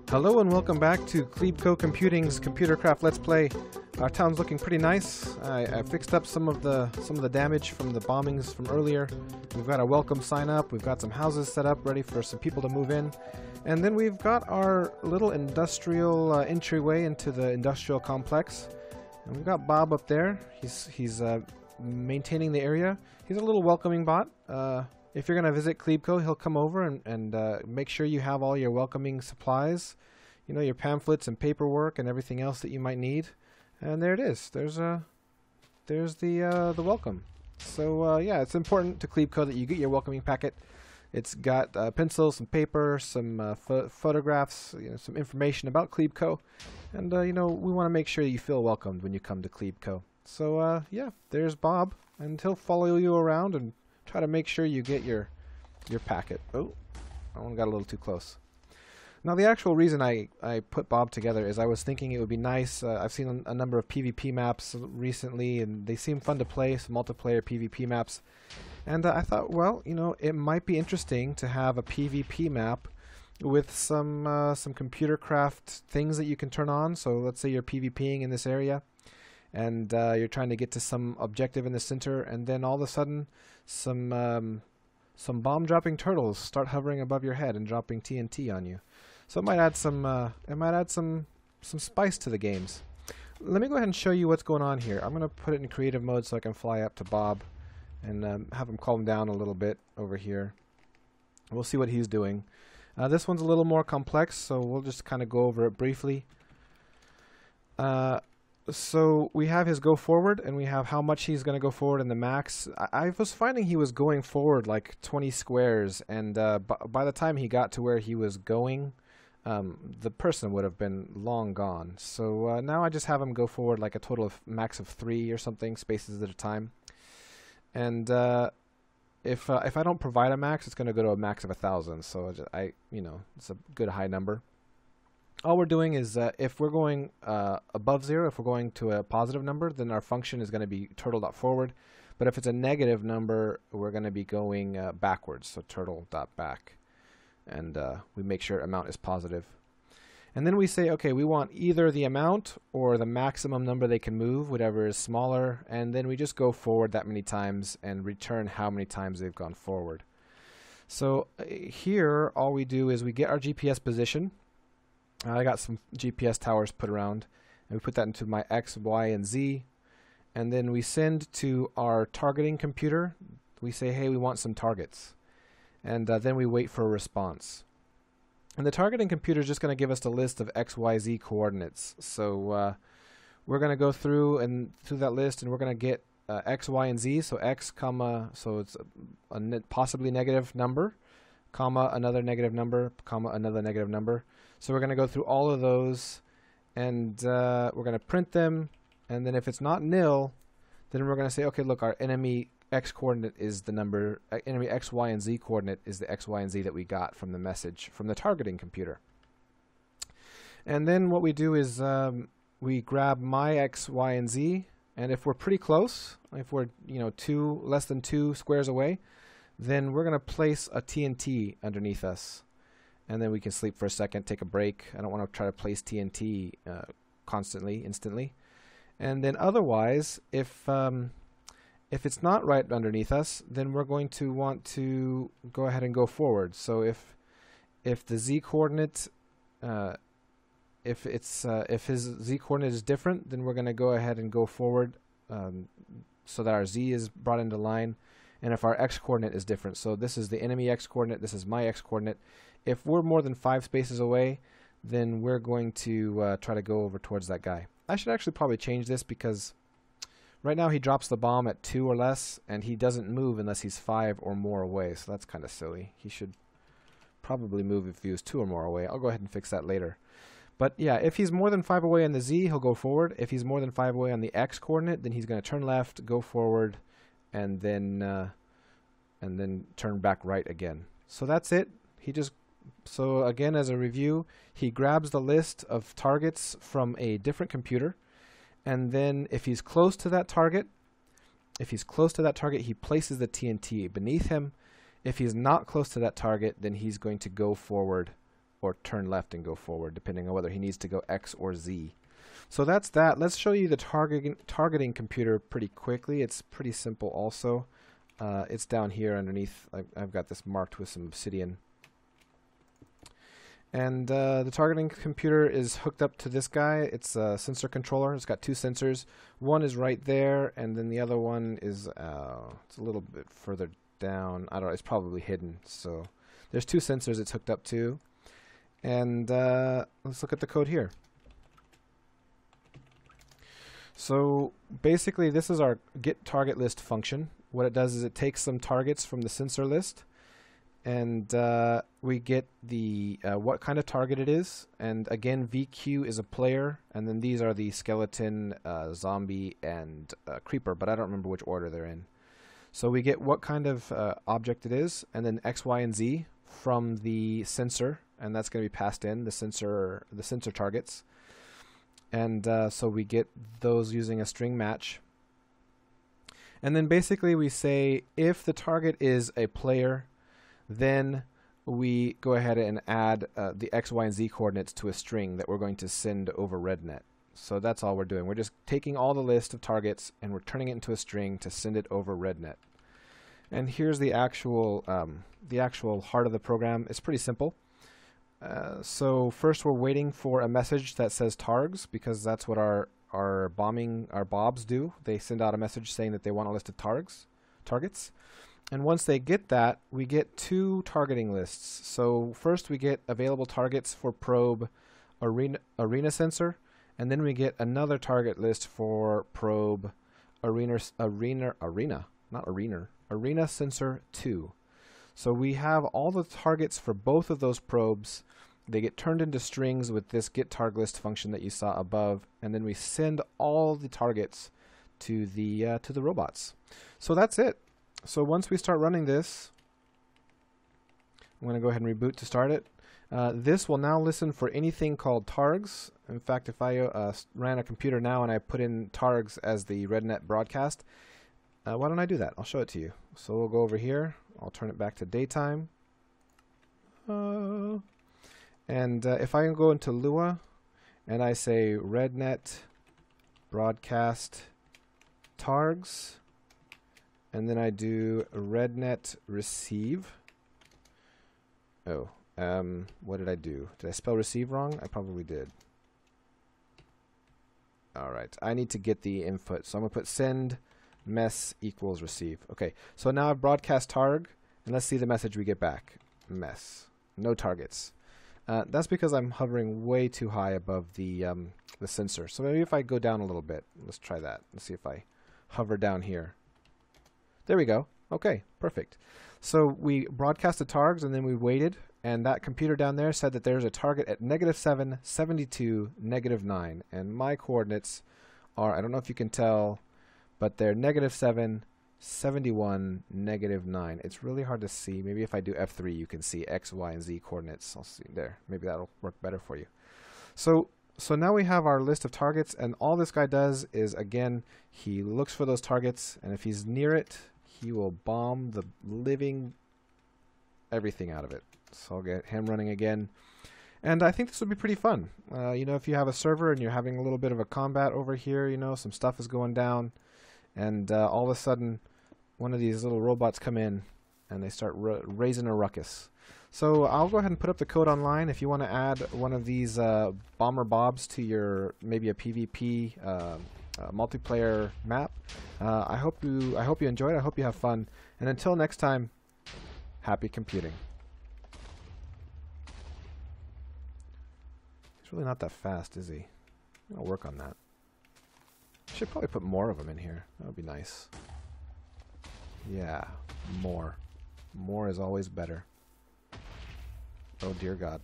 Hello and welcome back to KleebCo Computing's Computercraft Let's Play. Our town's looking pretty nice. I fixed up some of the damage from the bombings from earlier. We've got a welcome sign up. We've got some houses set up ready for some people to move in, and then we've got our little industrial entryway into the industrial complex. And we've got Bob up there. He's maintaining the area. He's a little welcoming bot. If you're going to visit KleebCo, he'll come over and make sure you have all your welcoming supplies, you know, your pamphlets and paperwork and everything else that you might need. And there it is. There's the welcome. So yeah, it's important to KleebCo that you get your welcoming packet. It's got pencils, some paper, some photographs, you know, some information about KleebCo, and you know, we want to make sure you feel welcomed when you come to KleebCo. So yeah, there's Bob, and he'll follow you around and try to make sure you get your packet. Oh, I got a little too close. Now the actual reason I put Bob together is I was thinking it would be nice. I've seen a number of PvP maps recently, and they seem fun to play, some multiplayer PvP maps. And I thought, well, you know, it might be interesting to have a PvP map with some computer craft things that you can turn on. So let's say you're PvPing in this area, and you're trying to get to some objective in the center, and then all of a sudden some bomb dropping turtles start hovering above your head and dropping TNT on you. So it might add some spice to the games. Let me go ahead and show you what's going on here. I'm going to put it in creative mode so I can fly up to Bob and have him calm down a little bit over here. We'll see what he's doing. This one's a little more complex, so we'll just kind of go over it briefly. So we have his go forward, and we have how much he's going to go forward in the max. I was finding he was going forward like 20 squares, and by the time he got to where he was going, the person would have been long gone. So now I just have him go forward like a total of max of 3 or something spaces at a time. And if I don't provide a max, it's going to go to a max of 1,000. So you know, it's a good high number. All we're doing is if we're going above 0, if we're going to a positive number, then our function is going to be turtle.forward. But if it's a negative number, we're going to be going backwards, so turtle.back. And we make sure amount is positive. And then we say, okay, we want either the amount or the maximum number they can move, whatever is smaller. And then we just go forward that many times and return how many times they've gone forward. So here, all we do is we get our GPS position. I got some GPS towers put around, and we put that into my X, Y, and Z, and then we send to our targeting computer. We say, hey, we want some targets, and then we wait for a response. And the targeting computer is just going to give us the list of X, Y, Z coordinates. So we're going to go through that list, and we're going to get X, Y, and Z. So X, comma, so it's a possibly negative number, comma, another negative number, comma, another negative number. So we're going to go through all of those, and we're going to print them, and then if it's not nil, then we're going to say, okay, look, our enemy X coordinate is the number, enemy X, Y, and Z coordinate is the X, Y, and Z that we got from the message from the targeting computer. And then what we do is we grab my X, Y, and Z, and if we're pretty close, if we're, you know, less than 2 squares away, then we're going to place a TNT underneath us. And then we can sleep for a second, take a break. I don't want to try to place TNT instantly. And then otherwise, if it's not right underneath us, then we're going to want to go ahead and go forward. So if the Z coordinate, if his Z coordinate is different, then we're going to go ahead and go forward so that our Z is brought into line. And if our X coordinate is different, so this is the enemy X coordinate, this is my X coordinate. If we're more than 5 spaces away, then we're going to try to go over towards that guy. I should actually probably change this because right now he drops the bomb at 2 or less, and he doesn't move unless he's 5 or more away, so that's kind of silly. He should probably move if he was 2 or more away. I'll go ahead and fix that later. But yeah, if he's more than 5 away on the Z, he'll go forward. If he's more than 5 away on the X coordinate, then he's going to turn left, go forward, and then turn back right again. So that's it. So again, as a review, he grabs the list of targets from a different computer, and then if he's close to that target, he places the TNT beneath him. If he's not close to that target, then he's going to go forward or turn left and go forward, depending on whether he needs to go X or Z. So that's that. Let's show you the targeting computer pretty quickly. It's pretty simple also. It's down here underneath. I've got this marked with some obsidian. And the targeting computer is hooked up to this guy. It's a sensor controller. It's got two sensors. One is right there, and then the other one is it's a little bit further down. I don't know. It's probably hidden. So there's two sensors it's hooked up to. And let's look at the code here. So basically, this is our get target list function. What it does is it takes some targets from the sensor list, and we get the what kind of target it is. And again, VQ is a player, and then these are the skeleton, zombie, and creeper, but I don't remember which order they're in. So we get what kind of object it is, and then X, Y, and Z from the sensor, and that's going to be passed in the sensor targets. And so we get those using a string match. And then basically we say if the target is a player, then we go ahead and add the X, Y, and Z coordinates to a string that we're going to send over RedNet. So that's all we're doing. We're just taking all the list of targets and we're turning it into a string to send it over RedNet. And here's the actual heart of the program. It's pretty simple. So first we're waiting for a message that says targs, because that's what our B.O.B.s do. They send out a message saying that they want a list of targets. And once they get that, we get two targeting lists. So first we get available targets for probe arena sensor, and then we get another target list for probe arena sensor 2. So we have all the targets for both of those probes. They get turned into strings with this getTargList function that you saw above, and then we send all the targets to the robots. So that's it. So once we start running this, I'm going to go ahead and reboot to start it. This will now listen for anything called targs. In fact, if I ran a computer now and I put in targs as the RedNet broadcast, why don't I do that? I'll show it to you. So we'll go over here. I'll turn it back to daytime. And if I go into Lua and I say RedNet broadcast targs, and then I do RedNet receive. Oh, what did I do? Did I spell receive wrong? I probably did. Alright, I need to get the input. So I'm going to put send mess equals receive. Okay, so now I've broadcast targ, and let's see the message we get back. Mess. No targets. That's because I'm hovering way too high above the sensor. So maybe if I go down a little bit, let's try that. Let's see if I hover down here. There we go. Okay, perfect. So we broadcasted targs and then we waited, and that computer down there said that there's a target at -7, 72, -9, and my coordinates are, I don't know if you can tell, but they're -7, 71, -9. It's really hard to see. Maybe if I do F3, you can see X, Y, and Z coordinates. I'll see there. Maybe that'll work better for you. So now we have our list of targets, and all this guy does is, again, he looks for those targets, and if he's near it, he will bomb the living everything out of it. So I'll get him running again. And I think this would be pretty fun. You know, if you have a server and you're having a little bit of a combat over here, you know, some stuff is going down, and all of a sudden, one of these little robots come in and they start raising a ruckus. So I'll go ahead and put up the code online. If you want to add one of these bomber B.O.B.s to your maybe a PvP multiplayer map, I hope you enjoy it. I hope you have fun. And until next time, happy computing. He's really not that fast, is he? I'll work on that. I should probably put more of them in here. That would be nice. Yeah, more. More is always better. Oh dear God.